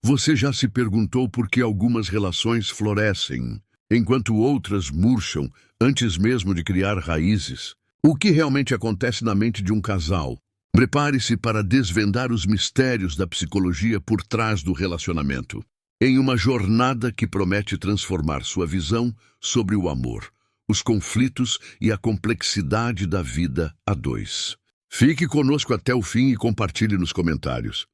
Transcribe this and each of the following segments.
Você já se perguntou por que algumas relações florescem, enquanto outras murcham antes mesmo de criar raízes? O que realmente acontece na mente de um casal? Prepare-se para desvendar os mistérios da psicologia por trás do relacionamento, em uma jornada que promete transformar sua visão sobre o amor, os conflitos e a complexidade da vida a dois. Fique conosco até o fim e compartilhe nos comentários.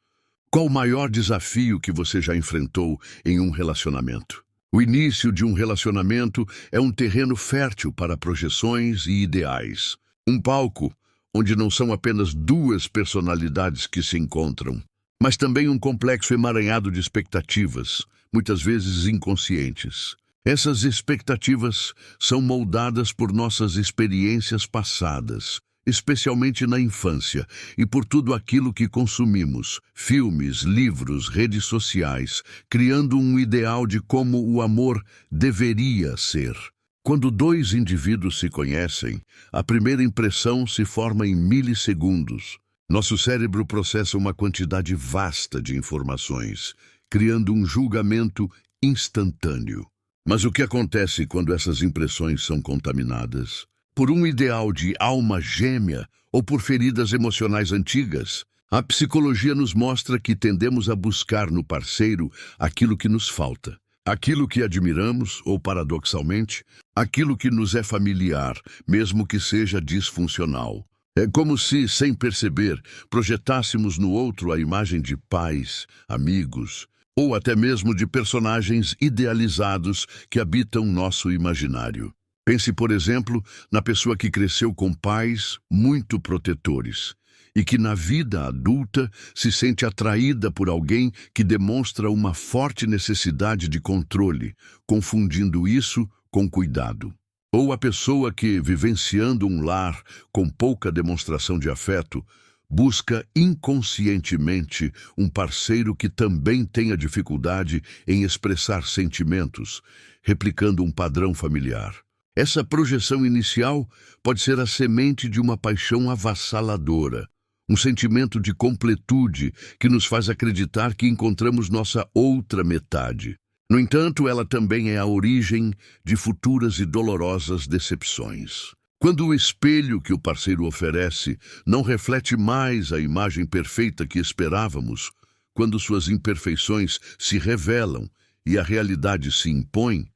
Qual o maior desafio que você já enfrentou em um relacionamento? O início de um relacionamento é um terreno fértil para projeções e ideais. Um palco onde não são apenas duas personalidades que se encontram, mas também um complexo emaranhado de expectativas, muitas vezes inconscientes. Essas expectativas são moldadas por nossas experiências passadas, especialmente na infância, e por tudo aquilo que consumimos, filmes, livros, redes sociais, criando um ideal de como o amor deveria ser. Quando dois indivíduos se conhecem, a primeira impressão se forma em milissegundos. Nosso cérebro processa uma quantidade vasta de informações, criando um julgamento instantâneo. Mas o que acontece quando essas impressões são contaminadas por um ideal de alma gêmea ou por feridas emocionais antigas? A psicologia nos mostra que tendemos a buscar no parceiro aquilo que nos falta, aquilo que admiramos ou, paradoxalmente, aquilo que nos é familiar, mesmo que seja disfuncional. É como se, sem perceber, projetássemos no outro a imagem de pais, amigos, ou até mesmo de personagens idealizados que habitam nosso imaginário. Pense, por exemplo, na pessoa que cresceu com pais muito protetores e que na vida adulta se sente atraída por alguém que demonstra uma forte necessidade de controle, confundindo isso com cuidado. Ou a pessoa que, vivenciando um lar com pouca demonstração de afeto, busca inconscientemente um parceiro que também tenha dificuldade em expressar sentimentos, replicando um padrão familiar. Essa projeção inicial pode ser a semente de uma paixão avassaladora, um sentimento de completude que nos faz acreditar que encontramos nossa outra metade. No entanto, ela também é a origem de futuras e dolorosas decepções. Quando o espelho que o parceiro oferece não reflete mais a imagem perfeita que esperávamos, quando suas imperfeições se revelam e a realidade se impõe,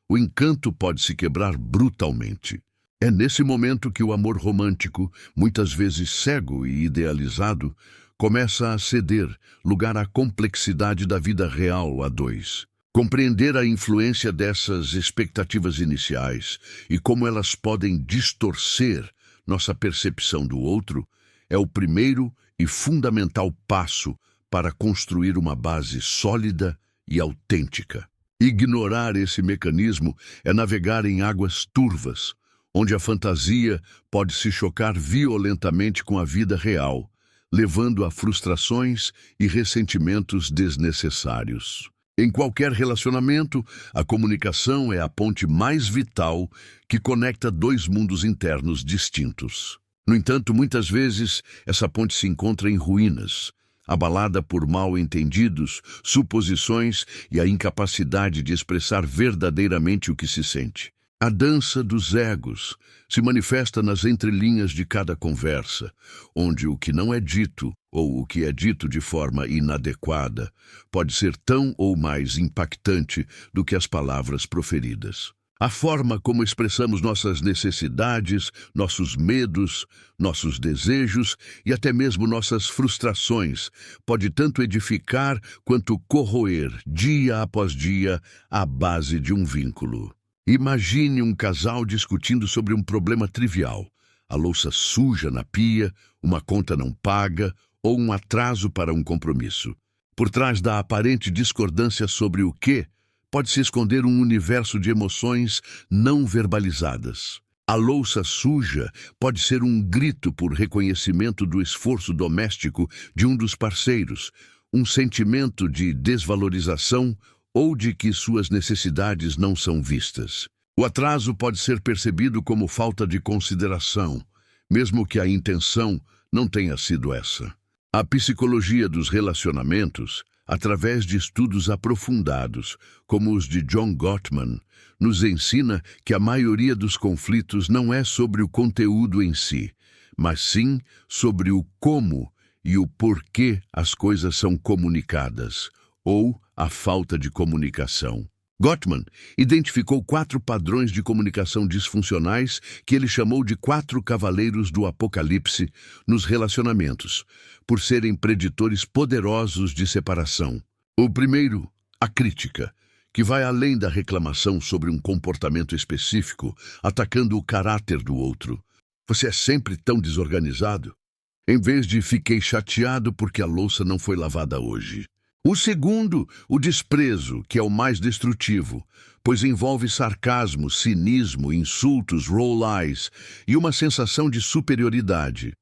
o encanto pode se quebrar brutalmente. É nesse momento que o amor romântico, muitas vezes cego e idealizado, começa a ceder lugar à complexidade da vida real a dois. Compreender a influência dessas expectativas iniciais e como elas podem distorcer nossa percepção do outro é o primeiro e fundamental passo para construir uma base sólida e autêntica. Ignorar esse mecanismo é navegar em águas turvas, onde a fantasia pode se chocar violentamente com a vida real, levando a frustrações e ressentimentos desnecessários. Em qualquer relacionamento, a comunicação é a ponte mais vital que conecta dois mundos internos distintos. No entanto, muitas vezes, essa ponte se encontra em ruínas, abalada por mal-entendidos, suposições e a incapacidade de expressar verdadeiramente o que se sente. A dança dos egos se manifesta nas entrelinhas de cada conversa, onde o que não é dito, ou o que é dito de forma inadequada, pode ser tão ou mais impactante do que as palavras proferidas. A forma como expressamos nossas necessidades, nossos medos, nossos desejos e até mesmo nossas frustrações pode tanto edificar quanto corroer, dia após dia, a base de um vínculo. Imagine um casal discutindo sobre um problema trivial: a louça suja na pia, uma conta não paga ou um atraso para um compromisso. Por trás da aparente discordância sobre o que, pode-se esconder um universo de emoções não verbalizadas. A louça suja pode ser um grito por reconhecimento do esforço doméstico de um dos parceiros, um sentimento de desvalorização ou de que suas necessidades não são vistas. O atraso pode ser percebido como falta de consideração, mesmo que a intenção não tenha sido essa. A psicologia dos relacionamentos, através de estudos aprofundados, como os de John Gottman, nos ensina que a maioria dos conflitos não é sobre o conteúdo em si, mas sim sobre o como e o porquê as coisas são comunicadas, ou a falta de comunicação. Gottman identificou 4 padrões de comunicação disfuncionais que ele chamou de 4 cavaleiros do apocalipse nos relacionamentos, por serem preditores poderosos de separação. O primeiro, a crítica, que vai além da reclamação sobre um comportamento específico, atacando o caráter do outro. Você é sempre tão desorganizado, em vez de fiquei chateado porque a louça não foi lavada hoje. O segundo, o desprezo, que é o mais destrutivo, pois envolve sarcasmo, cinismo, insultos, roll eyes e uma sensação de superioridade.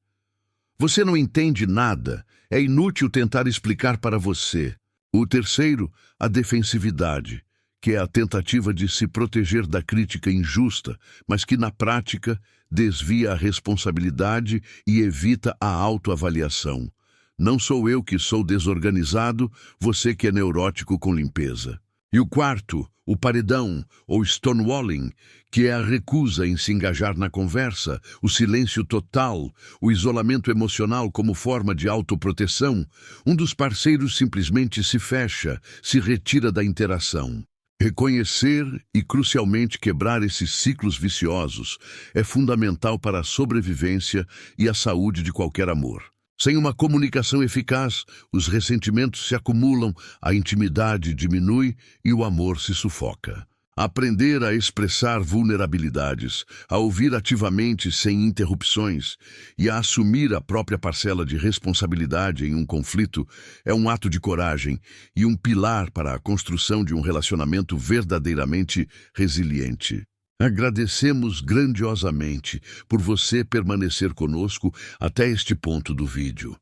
Você não entende nada, é inútil tentar explicar para você. O terceiro, a defensividade, que é a tentativa de se proteger da crítica injusta, mas que na prática desvia a responsabilidade e evita a autoavaliação. Não sou eu que sou desorganizado, você que é neurótico com limpeza. E o quarto, o paredão, ou stonewalling, que é a recusa em se engajar na conversa, o silêncio total, o isolamento emocional como forma de autoproteção. Um dos parceiros simplesmente se fecha, se retira da interação. Reconhecer e, crucialmente, quebrar esses ciclos viciosos é fundamental para a sobrevivência e a saúde de qualquer amor. Sem uma comunicação eficaz, os ressentimentos se acumulam, a intimidade diminui e o amor se sufoca. Aprender a expressar vulnerabilidades, a ouvir ativamente sem interrupções e a assumir a própria parcela de responsabilidade em um conflito é um ato de coragem e um pilar para a construção de um relacionamento verdadeiramente resiliente. Agradecemos grandiosamente por você permanecer conosco até este ponto do vídeo.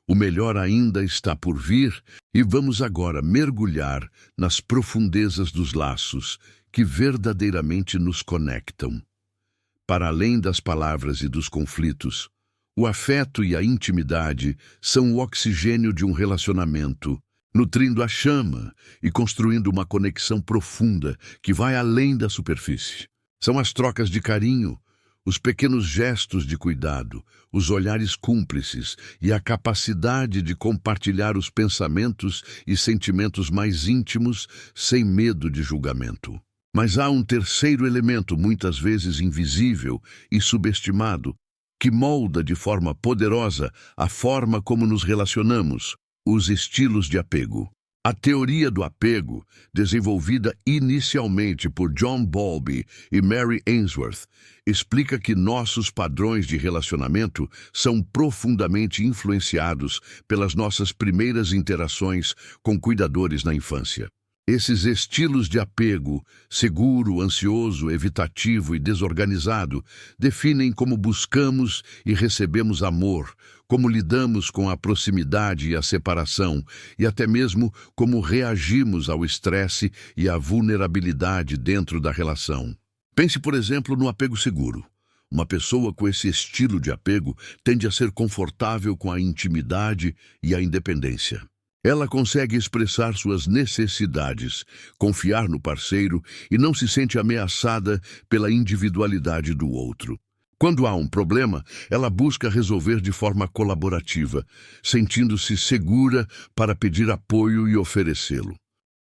O melhor ainda está por vir e vamos agora mergulhar nas profundezas dos laços que verdadeiramente nos conectam. Para além das palavras e dos conflitos, o afeto e a intimidade são o oxigênio de um relacionamento, nutrindo a chama e construindo uma conexão profunda que vai além da superfície. São as trocas de carinho, os pequenos gestos de cuidado, os olhares cúmplices e a capacidade de compartilhar os pensamentos e sentimentos mais íntimos sem medo de julgamento. Mas há um terceiro elemento, muitas vezes invisível e subestimado, que molda de forma poderosa a forma como nos relacionamos, os estilos de apego. A teoria do apego, desenvolvida inicialmente por John Bowlby e Mary Ainsworth, explica que nossos padrões de relacionamento são profundamente influenciados pelas nossas primeiras interações com cuidadores na infância. Esses estilos de apego, seguro, ansioso, evitativo e desorganizado, definem como buscamos e recebemos amor, como lidamos com a proximidade e a separação, e até mesmo como reagimos ao estresse e à vulnerabilidade dentro da relação. Pense, por exemplo, no apego seguro. Uma pessoa com esse estilo de apego tende a ser confortável com a intimidade e a independência. Ela consegue expressar suas necessidades, confiar no parceiro e não se sente ameaçada pela individualidade do outro. Quando há um problema, ela busca resolver de forma colaborativa, sentindo-se segura para pedir apoio e oferecê-lo.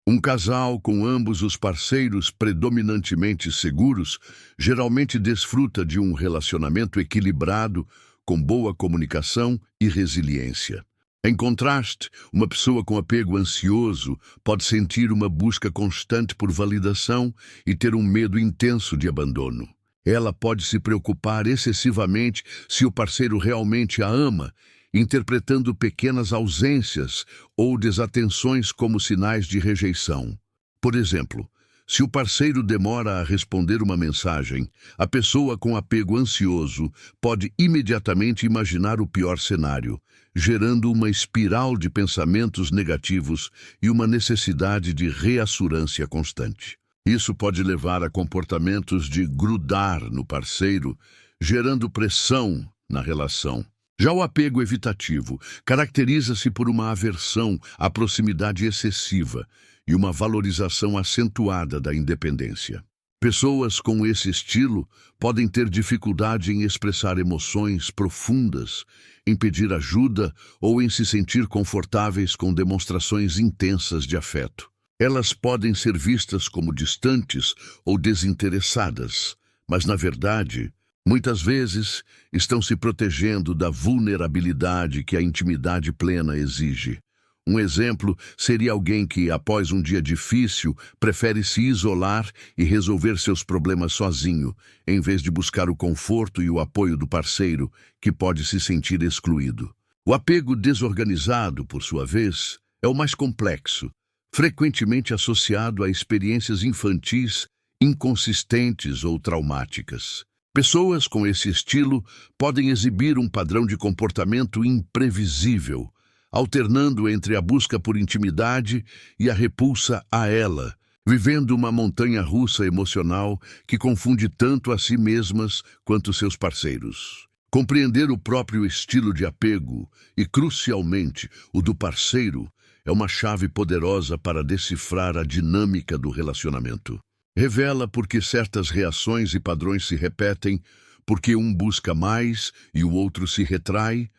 Um casal com ambos os parceiros predominantemente seguros geralmente desfruta de um relacionamento equilibrado, com boa comunicação e resiliência. Em contraste, uma pessoa com apego ansioso pode sentir uma busca constante por validação e ter um medo intenso de abandono. Ela pode se preocupar excessivamente se o parceiro realmente a ama, interpretando pequenas ausências ou desatenções como sinais de rejeição. Por exemplo, se o parceiro demora a responder uma mensagem, a pessoa com apego ansioso pode imediatamente imaginar o pior cenário, gerando uma espiral de pensamentos negativos e uma necessidade de reassurância constante. Isso pode levar a comportamentos de grudar no parceiro, gerando pressão na relação. Já o apego evitativo caracteriza-se por uma aversão à proximidade excessiva e uma valorização acentuada da independência. Pessoas com esse estilo podem ter dificuldade em expressar emoções profundas, em pedir ajuda ou em se sentir confortáveis com demonstrações intensas de afeto. Elas podem ser vistas como distantes ou desinteressadas, mas, na verdade, muitas vezes estão se protegendo da vulnerabilidade que a intimidade plena exige. Um exemplo seria alguém que, após um dia difícil, prefere se isolar e resolver seus problemas sozinho, em vez de buscar o conforto e o apoio do parceiro, que pode se sentir excluído. O apego desorganizado, por sua vez, é o mais complexo, frequentemente associado a experiências infantis inconsistentes ou traumáticas. Pessoas com esse estilo podem exibir um padrão de comportamento imprevisível, alternando entre a busca por intimidade e a repulsa a ela, vivendo uma montanha-russa emocional que confunde tanto a si mesmas quanto seus parceiros. Compreender o próprio estilo de apego e, crucialmente, o do parceiro é uma chave poderosa para decifrar a dinâmica do relacionamento. Revela por que certas reações e padrões se repetem, porque um busca mais e o outro se retrai,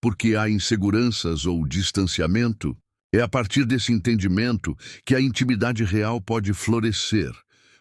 porque há inseguranças ou distanciamento. É a partir desse entendimento que a intimidade real pode florescer,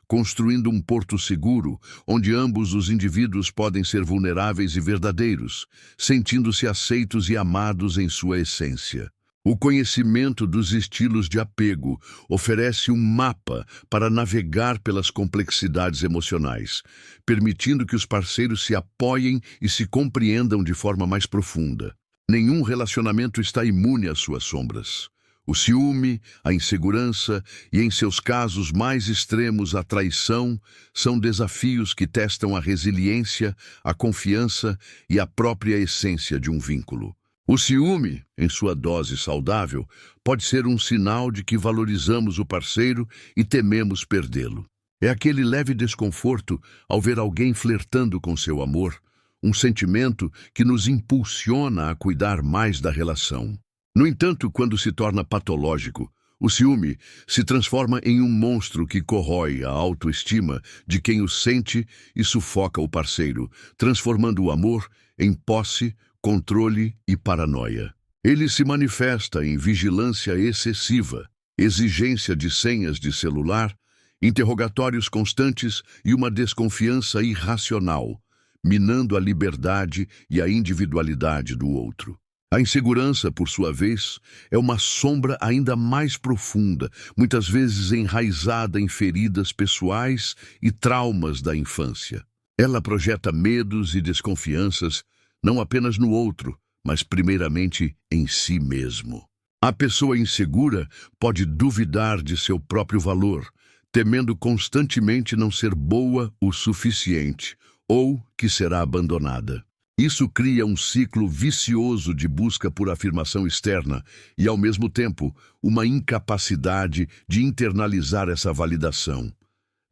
construindo um porto seguro, onde ambos os indivíduos podem ser vulneráveis e verdadeiros, sentindo-se aceitos e amados em sua essência. O conhecimento dos estilos de apego oferece um mapa para navegar pelas complexidades emocionais, permitindo que os parceiros se apoiem e se compreendam de forma mais profunda. Nenhum relacionamento está imune às suas sombras. O ciúme, a insegurança e, em seus casos mais extremos, a traição, são desafios que testam a resiliência, a confiança e a própria essência de um vínculo. O ciúme, em sua dose saudável, pode ser um sinal de que valorizamos o parceiro e tememos perdê-lo. É aquele leve desconforto ao ver alguém flertando com seu amor, um sentimento que nos impulsiona a cuidar mais da relação. No entanto, quando se torna patológico, o ciúme se transforma em um monstro que corrói a autoestima de quem o sente e sufoca o parceiro, transformando o amor em posse, controle e paranoia. Ele se manifesta em vigilância excessiva, exigência de senhas de celular, interrogatórios constantes e uma desconfiança irracional, minando a liberdade e a individualidade do outro. A insegurança, por sua vez, é uma sombra ainda mais profunda, muitas vezes enraizada em feridas pessoais e traumas da infância. Ela projeta medos e desconfianças não apenas no outro, mas primeiramente em si mesmo. A pessoa insegura pode duvidar de seu próprio valor, temendo constantemente não ser boa o suficiente ou que será abandonada. Isso cria um ciclo vicioso de busca por afirmação externa e, ao mesmo tempo, uma incapacidade de internalizar essa validação,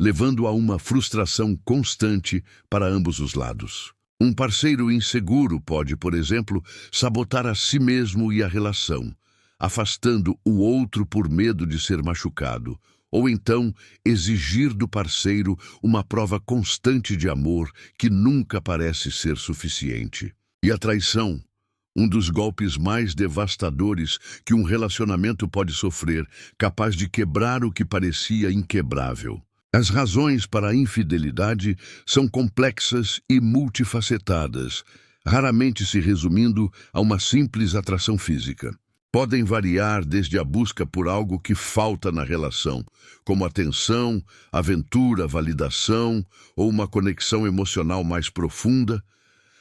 levando a uma frustração constante para ambos os lados. Um parceiro inseguro pode, por exemplo, sabotar a si mesmo e a relação, afastando o outro por medo de ser machucado, ou então exigir do parceiro uma prova constante de amor que nunca parece ser suficiente. E a traição, um dos golpes mais devastadores que um relacionamento pode sofrer, capaz de quebrar o que parecia inquebrável. As razões para a infidelidade são complexas e multifacetadas, raramente se resumindo a uma simples atração física. Podem variar desde a busca por algo que falta na relação, como atenção, aventura, validação ou uma conexão emocional mais profunda,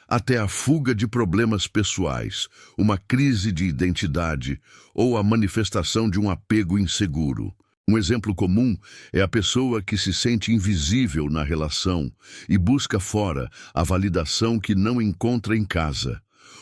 até a fuga de problemas pessoais, uma crise de identidade ou a manifestação de um apego inseguro. Um exemplo comum é a pessoa que se sente invisível na relação e busca fora a validação que não encontra em casa,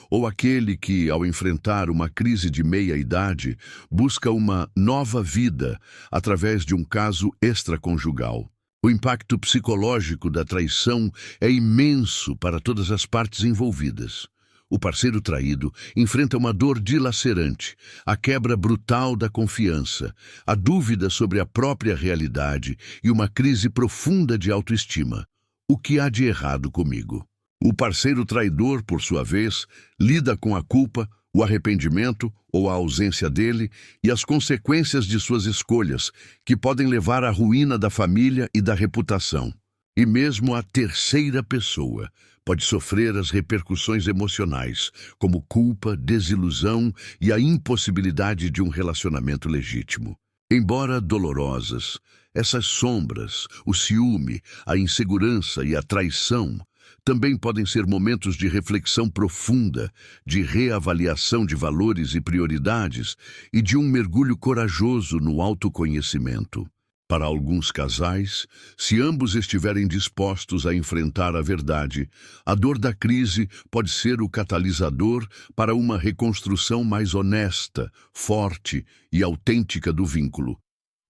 ou aquele que, ao enfrentar uma crise de meia-idade, busca uma nova vida através de um caso extraconjugal. O impacto psicológico da traição é imenso para todas as partes envolvidas. O parceiro traído enfrenta uma dor dilacerante, a quebra brutal da confiança, a dúvida sobre a própria realidade e uma crise profunda de autoestima. O que há de errado comigo? O parceiro traidor, por sua vez, lida com a culpa, o arrependimento ou a ausência dele e as consequências de suas escolhas, que podem levar à ruína da família e da reputação. E mesmo a terceira pessoa pode sofrer as repercussões emocionais, como culpa, desilusão e a impossibilidade de um relacionamento legítimo. Embora dolorosas, essas sombras, o ciúme, a insegurança e a traição, também podem ser momentos de reflexão profunda, de reavaliação de valores e prioridades e de um mergulho corajoso no autoconhecimento. Para alguns casais, se ambos estiverem dispostos a enfrentar a verdade, a dor da crise pode ser o catalisador para uma reconstrução mais honesta, forte e autêntica do vínculo,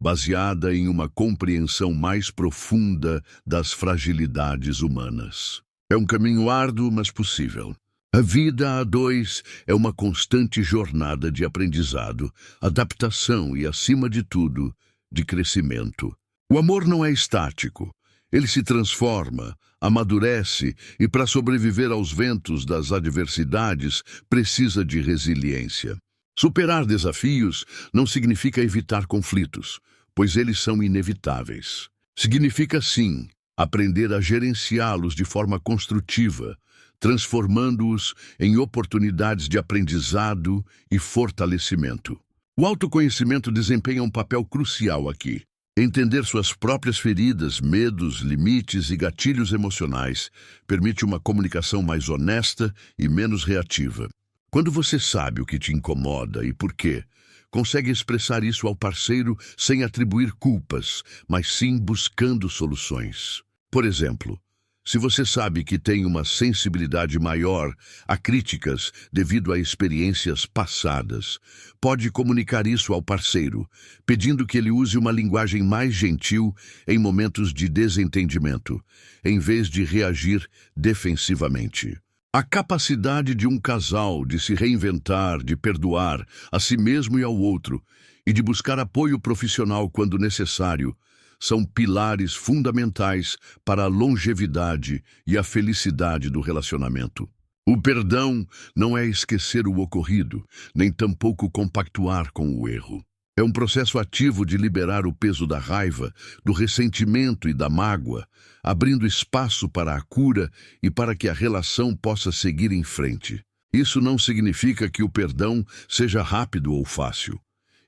baseada em uma compreensão mais profunda das fragilidades humanas. É um caminho árduo, mas possível. A vida a dois é uma constante jornada de aprendizado, adaptação e, acima de tudo, de crescimento. O amor não é estático. Ele se transforma, amadurece e, para sobreviver aos ventos das adversidades, precisa de resiliência. Superar desafios não significa evitar conflitos, pois eles são inevitáveis. Significa, sim, aprender a gerenciá-los de forma construtiva, transformando-os em oportunidades de aprendizado e fortalecimento. O autoconhecimento desempenha um papel crucial aqui. Entender suas próprias feridas, medos, limites e gatilhos emocionais permite uma comunicação mais honesta e menos reativa. Quando você sabe o que te incomoda e por quê, consegue expressar isso ao parceiro sem atribuir culpas, mas sim buscando soluções. Por exemplo, se você sabe que tem uma sensibilidade maior a críticas devido a experiências passadas, pode comunicar isso ao parceiro, pedindo que ele use uma linguagem mais gentil em momentos de desentendimento, em vez de reagir defensivamente. A capacidade de um casal de se reinventar, de perdoar a si mesmo e ao outro, e de buscar apoio profissional quando necessário, são pilares fundamentais para a longevidade e a felicidade do relacionamento. O perdão não é esquecer o ocorrido, nem tampouco compactuar com o erro. É um processo ativo de liberar o peso da raiva, do ressentimento e da mágoa, abrindo espaço para a cura e para que a relação possa seguir em frente. Isso não significa que o perdão seja rápido ou fácil.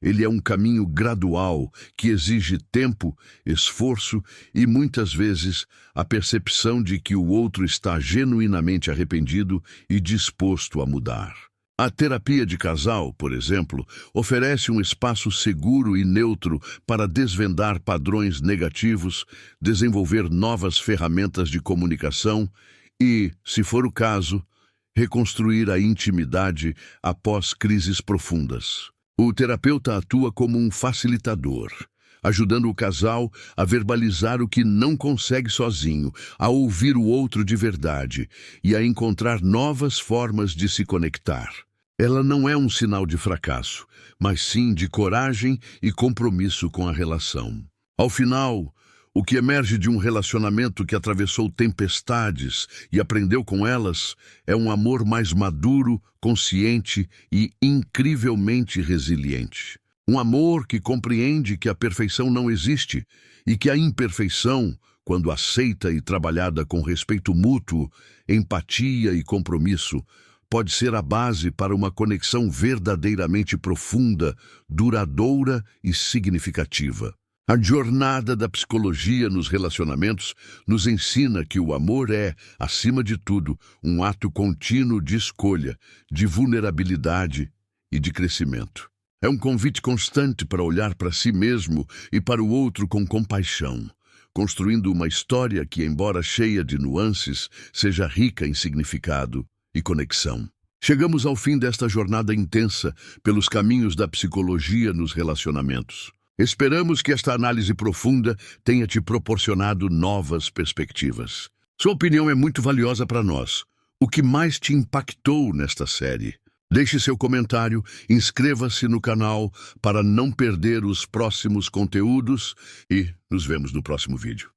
Ele é um caminho gradual que exige tempo, esforço e, muitas vezes, a percepção de que o outro está genuinamente arrependido e disposto a mudar. A terapia de casal, por exemplo, oferece um espaço seguro e neutro para desvendar padrões negativos, desenvolver novas ferramentas de comunicação e, se for o caso, reconstruir a intimidade após crises profundas. O terapeuta atua como um facilitador, ajudando o casal a verbalizar o que não consegue sozinho, a ouvir o outro de verdade e a encontrar novas formas de se conectar. Ela não é um sinal de fracasso, mas sim de coragem e compromisso com a relação. Ao final, o que emerge de um relacionamento que atravessou tempestades e aprendeu com elas é um amor mais maduro, consciente e incrivelmente resiliente. Um amor que compreende que a perfeição não existe e que a imperfeição, quando aceita e trabalhada com respeito mútuo, empatia e compromisso, pode ser a base para uma conexão verdadeiramente profunda, duradoura e significativa. A jornada da psicologia nos relacionamentos nos ensina que o amor é, acima de tudo, um ato contínuo de escolha, de vulnerabilidade e de crescimento. É um convite constante para olhar para si mesmo e para o outro com compaixão, construindo uma história que, embora cheia de nuances, seja rica em significado e conexão. Chegamos ao fim desta jornada intensa pelos caminhos da psicologia nos relacionamentos. Esperamos que esta análise profunda tenha te proporcionado novas perspectivas. Sua opinião é muito valiosa para nós. O que mais te impactou nesta série? Deixe seu comentário, inscreva-se no canal para não perder os próximos conteúdos e nos vemos no próximo vídeo.